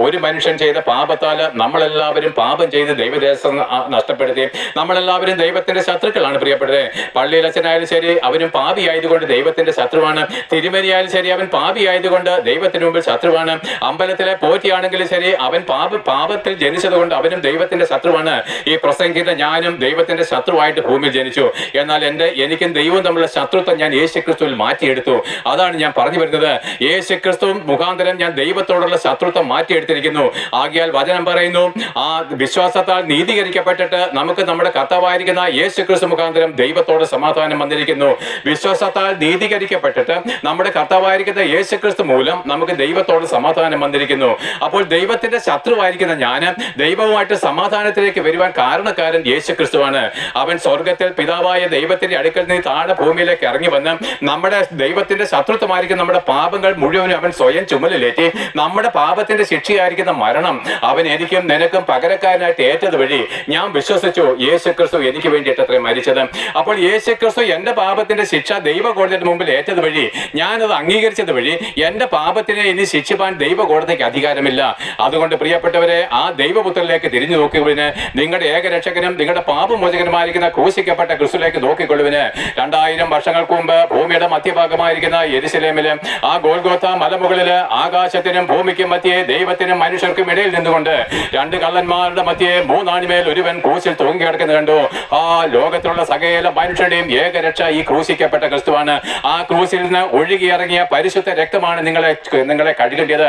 ഒരു മനുഷ്യൻ ചെയ്ത പാപത്താല് നമ്മളെല്ലാവരും പാപം ചെയ്ത് ദൈവദേശം നഷ്ടപ്പെടുത്തി. നമ്മളെല്ലാവരും ദൈവത്തിന്റെ ശത്രുക്കളാണ് പ്രിയപ്പെട്ടത്. പള്ളിയിലച്ഛനായാലും ശരി, അവനും പാപിയായതുകൊണ്ട് ദൈവത്തിന്റെ ശത്രുവാണ്. തിരുമേനിയായാലും ശരി, അവൻ പാപിയായതുകൊണ്ട് ദൈവത്തിന് മുമ്പിൽ ശത്രുവാണ്. അമ്പലത്തിലെ പോറ്റിയാണെങ്കിലും ശരി, അവൻ പാപത്തിൽ ജനിച്ചത് കൊണ്ട് അവനും ദൈവത്തിന്റെ ശത്രുവാണ്. ഈ പ്രസംഗിക്കുന്ന ഞാനും ദൈവത്തിന്റെ ശത്രുവായിട്ട് ഭൂമിയിൽ ജനിച്ചു. എന്നാൽ എനിക്കും ദൈവവും തമ്മിലുള്ള ശത്രുത്വം ഞാൻ യേശുക്രിസ്തുവിൽ മാറ്റിയെടുത്തു. അതാണ് ഞാൻ പറഞ്ഞു വരുന്നത്. യേശുക്രിസ്തു മുഖാന്തരം ഞാൻ ദൈവത്തോടുള്ള ശത്രുത്വം മാറ്റിയെടുത്തിരിക്കുന്നു. ആകയാൽ വചനം പറയുന്നു, ആ വിശ്വാസത്താൽ നീതീകരിക്കപ്പെട്ടിട്ട് നമുക്ക് നമ്മുടെ കർത്താവായിരിക്കുന്ന യേശുക്രിസ്തു മുഖാന്തരം ദൈവത്തോട് സമാധാനം വന്നിരിക്കുന്നു. വിശ്വാസത്താൽ നീതീകരിക്കപ്പെട്ടിട്ട് നമ്മുടെ കർത്താവായിരിക്കുന്ന യേശുക്രിസ്തു മൂലം നമുക്ക് ദൈവത്തോട് സമാധാനം വന്നിരിക്കുന്നു. അപ്പോൾ ദൈവത്തിന്റെ ശത്രുവായിരിക്കുന്ന ഞാൻ ദൈവവുമായിട്ട് സമാധാനത്തിലേക്ക് വരുവാൻ കാരണക്കാരൻ യേശുക്രിസ്തുവാണ്. അവൻ സ്വർഗത്തിൽ പിതാവായ ദൈവത്തിന്റെ അടുക്കൽ നിന്ന് താഴെ ഭൂമിയിലേക്ക് ഇറങ്ങി വന്ന് നമ്മുടെ ദൈവത്തിന്റെ ശത്രുത്വമായിരിക്കും നമ്മുടെ പാപങ്ങൾ മുഴുവനും അവൻ സ്വയം ചുമലിലേറ്റി നമ്മുടെ പാപത്തിന്റെ ശിക്ഷയായിരിക്കുന്ന മരണം അവൻ എനിക്കും നിനക്കും പകരക്കാരനായിട്ട് ഏറ്റത് വഴി ഞാൻ വിശ്വസിച്ചു യേശുക്രിസ്തു എനിക്ക് വേണ്ടിയിട്ട് അത്രയും മരിച്ചത്. അപ്പോൾ യേശുക്രിസ്തു എന്റെ പാപത്തിന്റെ ശിക്ഷ ദൈവകോടതിയുടെ മുമ്പിൽ ഏറ്റത് വഴി, ഞാനത് അംഗീകരിച്ചത് വഴി എന്റെ പാപത്തിനെ ഇനി ശിക്ഷിപ്പാൻ ദൈവകോടതിക്ക് അധികാരമില്ല. അതുകൊണ്ട് പ്രിയപ്പെട്ടവരെ, ആ ദൈവപുത്രനിലേക്ക് തിരിഞ്ഞു നോക്കുവിന്, നിങ്ങളുടെ ഏകരക്ഷകനും നിങ്ങളുടെ പാപമോചകനുമായിരിക്കുന്ന ക്രൂശിക്കപ്പെട്ട ക്രിസ്തുവിലേക്ക് നോക്കിക്കൊള്ളുവിന്. 2000 വർഷങ്ങൾക്ക് മുമ്പ് ഭൂമിയുടെ മധ്യഭാഗമായിരിക്കുന്ന യെരുശലേമില്, ആ ഗോൽഗോഥ മലമുകളില്, ആകാശത്തിനും ഭൂമിക്കും മധ്യേ ദൈവത്തിനും മനുഷ്യർക്കും ഇടയിൽ നിന്നുകൊണ്ട് 2 കള്ളന്മാരുടെ മധ്യേ 3 ആണിമേൽ ഒരുവൻ ക്രൂശിൽ തൂങ്ങി കിടക്കുന്നത് കണ്ടു. ആ ലോകത്തിലുള്ള സകല മനുഷ്യരുടെയും ഏകരക്ഷ ഈ ക്രൂശിക്കപ്പെട്ട ക്രിസ്തുവാണ്. ആ ക്രൂശിൽ നിന്ന് ഒഴുകിയിറങ്ങിയ പരിശുദ്ധ രക്തമാണ് നിങ്ങളെ കഴുകേണ്ടത്.